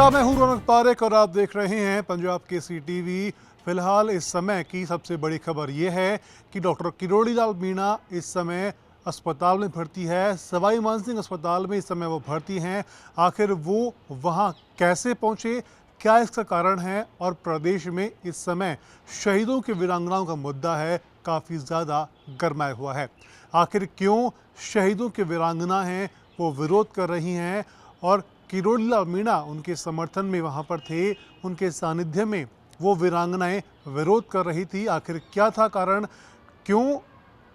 नमस्कार, मैं हूं रौनक पारेख और आप देख रहे हैं पंजाब केसरी टीवी। फिलहाल इस समय की सबसे बड़ी खबर यह है कि डॉक्टर किरोड़ी लाल मीणा इस समय अस्पताल में भर्ती है। सवाई मानसिंह अस्पताल में इस समय वो भर्ती हैं। आखिर वो वहां कैसे पहुंचे, क्या इसका कारण है, और प्रदेश में इस समय शहीदों के वीरांगनाओं का मुद्दा है काफ़ी ज़्यादा गरमाया हुआ है। आखिर क्यों शहीदों के वीरांगना हैं वो विरोध कर रही हैं और किरोड़ी लाल मीणा उनके समर्थन में वहाँ पर थे, उनके सानिध्य में वो वीरांगनाएं विरोध कर रही थी। आखिर क्या था कारण, क्यों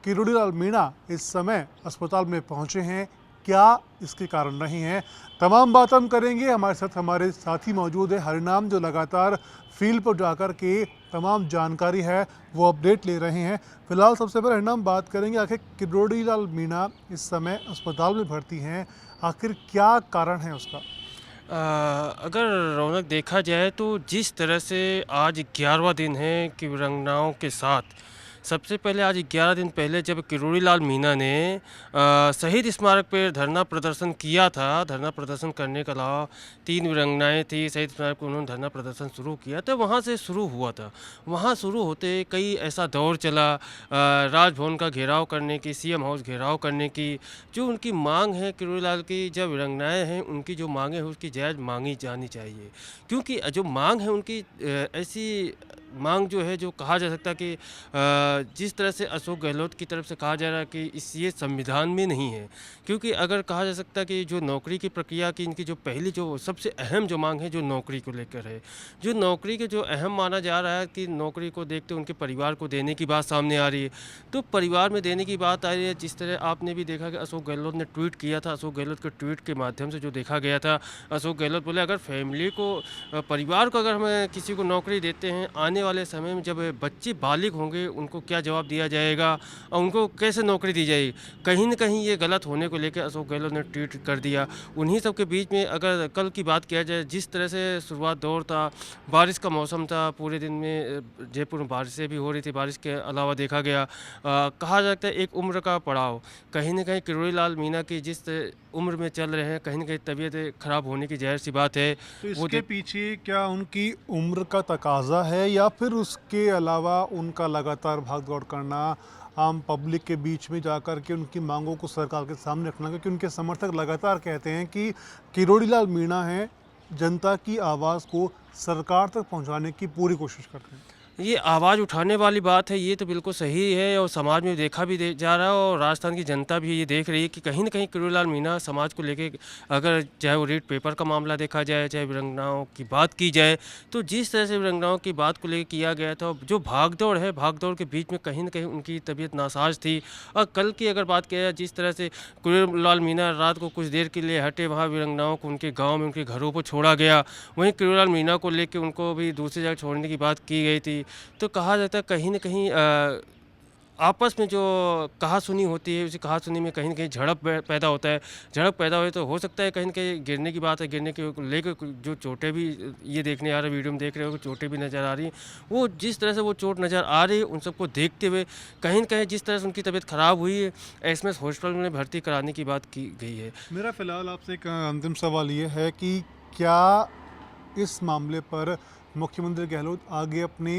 किरोड़ी लाल मीणा इस समय अस्पताल में पहुँचे हैं, क्या इसके कारण रही हैं, तमाम बात हम करेंगे। हमारे साथी मौजूद है हरिनाम, जो लगातार फील्ड पर जाकर के तमाम जानकारी है वो अपडेट ले रहे हैं। फिलहाल सबसे पहले हरिनाम बात करेंगे, आखिर किरोड़ी लाल मीणा इस समय अस्पताल में भर्ती हैं, आखिर क्या कारण है उसका? अगर रौनक देखा जाए तो जिस तरह से आज 11वां दिन है कि वीरांगनाओं के साथ, सबसे पहले आज 11 दिन पहले जब किरोड़ी लाल मीणा ने शहीद स्मारक पर धरना प्रदर्शन किया था, धरना प्रदर्शन करने के अलावा 3 वीरांगनाएँ थी, शहीद स्मारक पर उन्होंने धरना प्रदर्शन शुरू किया तो वहाँ से शुरू हुआ था। वहाँ शुरू होते कई ऐसा दौर चला, राजभवन का घेराव करने की, सीएम हाउस घेराव करने की। जो उनकी मांग है किरोड़ी लाल की, जब वीरांगनाएँ हैं उनकी जो मांगें हैं उसकी जायज़ मांगी जानी चाहिए, क्योंकि जो मांग है उनकी ऐसी मांग जो है, जो कहा जा सकता है कि जिस तरह से अशोक गहलोत की तरफ से कहा जा रहा है कि ये संविधान में नहीं है। क्योंकि अगर कहा जा सकता है कि जो नौकरी की प्रक्रिया की इनकी जो पहली जो सबसे अहम जो मांग है जो नौकरी को लेकर है, जो नौकरी के जो अहम माना जा रहा है कि नौकरी को देखते उनके परिवार को देने की बात सामने आ रही है। तो परिवार में देने की बात आ रही है, जिस तरह आपने भी देखा कि अशोक गहलोत ने ट्वीट किया था, अशोक गहलोत के ट्वीट के माध्यम से जो देखा गया था, अशोक गहलोत बोले अगर फैमिली को, परिवार को अगर हम किसी को नौकरी देते हैं, आने वाले समय में जब बच्चे बालिग होंगे उनको क्या जवाब दिया जाएगा और उनको कैसे नौकरी दी जाएगी। कहीं न कहीं ये गलत होने को लेकर अशोक गहलोत ने ट्वीट कर दिया। उन्हीं सब के बीच में अगर कल की बात किया जाए, जिस तरह से शुरुआत दौर था, बारिश का मौसम था, पूरे दिन में जयपुर में बारिशें भी हो रही थी। बारिश के अलावा देखा गया, कहा जाता है एक उम्र का पड़ाव, कहीं न कहीं किरोड़ी लाल मीणा की जिस उम्र में चल रहे हैं, कहीं न कहीं तबीयत खराब होने की ज़ाहिर सी बात है। तो वो इसके पीछे क्या उनकी उम्र का तकाजा है, या फिर उसके अलावा उनका लगातार भाग दौड़ करना, आम पब्लिक के बीच में जाकर के उनकी मांगों को सरकार के सामने रखना? क्योंकि उनके समर्थक लगातार कहते हैं कि किरोड़ी लाल मीणा हैं, जनता की आवाज़ को सरकार तक पहुंचाने की पूरी कोशिश करते हैं। ये आवाज़ उठाने वाली बात है, ये तो बिल्कुल सही है और समाज में देखा भी जा रहा है और राजस्थान की जनता भी ये देख रही है कि कहीं न कहीं किरोड़ी लाल मीणा समाज को लेके, अगर चाहे वो रेड पेपर का मामला देखा जाए, चाहे वीरांगनाओं की बात की जाए, तो जिस तरह से वीरांगनाओं की बात को लेके किया गया था, जो भागदौड़ है, भागदौड़ के बीच में कहीं न कहीं उनकी तबीयत नासाज थी। और कल की अगर बात किया जाए, जिस तरह से किरोड़ी लाल मीणा रात को कुछ देर के लिए हटे, वहाँ वीरांगनाओं को उनके गाँव में, उनके घरों पर छोड़ा गया। वहीं किरोड़ी लाल मीणा को लेके उनको भी दूसरी जगह छोड़ने की बात की गई थी। तो कहा जाता है कहीं न कहीं आपस में जो कहा-सुनी होती है, उसी कहा-सुनी में कहीं न कहीं झड़प पैदा होता है। झड़प पैदा हुई तो हो सकता है कहीं न कहीं गिरने की बात है, गिरने के लेके जो चोटें भी ये देखने आ रहे, वीडियो में देख रहे हो कि चोटें भी नज़र आ रही हैं। वो जिस तरह से वो चोट नज़र आ रही है, उन सबको देखते हुए कहीं न कहीं जिस तरह से उनकी तबीयत ख़राब हुई है, एसएमएस हॉस्पिटल में भर्ती कराने की बात की गई है। मेरा फ़िलहाल आपसे एक अंतिम सवाल ये है कि क्या इस मामले पर मुख्यमंत्री गहलोत आगे अपने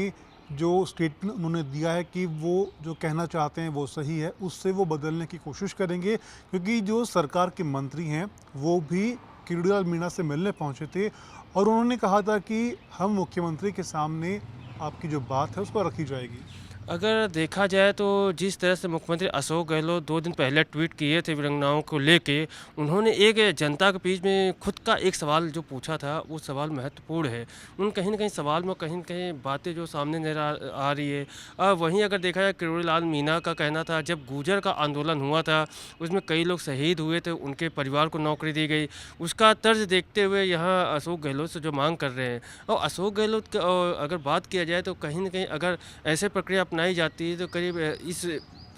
जो स्टेटमेंट उन्होंने दिया है कि वो जो कहना चाहते हैं वो सही है, उससे वो बदलने की कोशिश करेंगे? क्योंकि जो सरकार के मंत्री हैं वो भी किरोड़ी लाल मीणा से मिलने पहुंचे थे और उन्होंने कहा था कि हम मुख्यमंत्री के सामने आपकी जो बात है उसको रखी जाएगी। अगर देखा जाए तो जिस तरह से मुख्यमंत्री अशोक गहलोत 2 दिन पहले ट्वीट किए थे वीरांगनाओं को लेके, उन्होंने एक जनता के बीच में खुद का एक सवाल जो पूछा था, वो सवाल महत्वपूर्ण है। उन कहीं न कहीं सवाल में कहीं न कहीं बातें जो सामने नज़र आ रही है। वहीं अगर देखा जाए, किरोड़ी लाल मीणा का कहना था जब गुर्जर का आंदोलन हुआ था, उसमें कई लोग शहीद हुए थे, उनके परिवार को नौकरी दी गई। उसका तर्ज देखते हुए यहाँ अशोक गहलोत से जो माँग कर रहे हैं, और अशोक गहलोत क अगर बात किया जाए तो कहीं न कहीं अगर ऐसे प्रक्रिया अपनाई जाती है तो करीब इस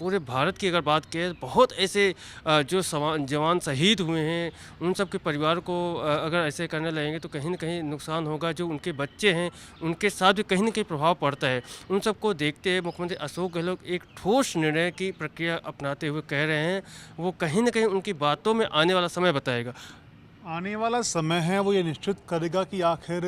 पूरे भारत की अगर बात करें, बहुत ऐसे जो जवान शहीद हुए हैं, उन सब के परिवार को अगर ऐसे करने लगेंगे तो कहीं न कहीं नुकसान होगा। जो उनके बच्चे हैं, उनके साथ भी कहीं न कहीं प्रभाव पड़ता है। उन सबको देखते हुए मुख्यमंत्री अशोक गहलोत एक ठोस निर्णय की प्रक्रिया अपनाते हुए कह रहे हैं, वो कहीं न कहीं उनकी बातों में आने वाला समय बताएगा। आने वाला समय है वो ये निश्चित करेगा कि आखिर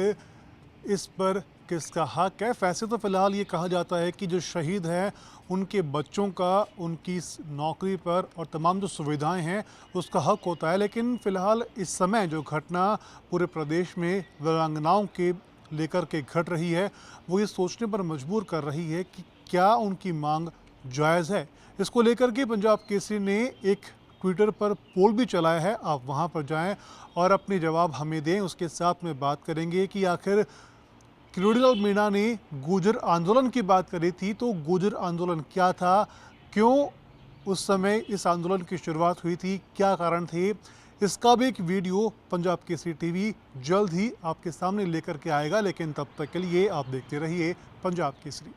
इस पर किसका हक है। वैसे तो फिलहाल ये कहा जाता है कि जो शहीद हैं उनके बच्चों का उनकी नौकरी पर और तमाम जो सुविधाएं हैं उसका हक होता है, लेकिन फिलहाल इस समय जो घटना पूरे प्रदेश में वीरांगनाओं के लेकर के घट रही है वो ये सोचने पर मजबूर कर रही है कि क्या उनकी मांग जायज़ है। इसको लेकर के पंजाब केसरी ने एक ट्विटर पर पोल भी चलाया है, आप वहां पर जाएं और अपने जवाब हमें दें। उसके साथ में बात करेंगे कि आखिर किरोड़ी लाल मीणा ने गुर्जर आंदोलन की बात करी थी, तो गुर्जर आंदोलन क्या था, क्यों उस समय इस आंदोलन की शुरुआत हुई थी, क्या कारण थे, इसका भी एक वीडियो पंजाब केसरी टीवी जल्द ही आपके सामने लेकर के आएगा। लेकिन तब तक के लिए आप देखते रहिए पंजाब केसरी।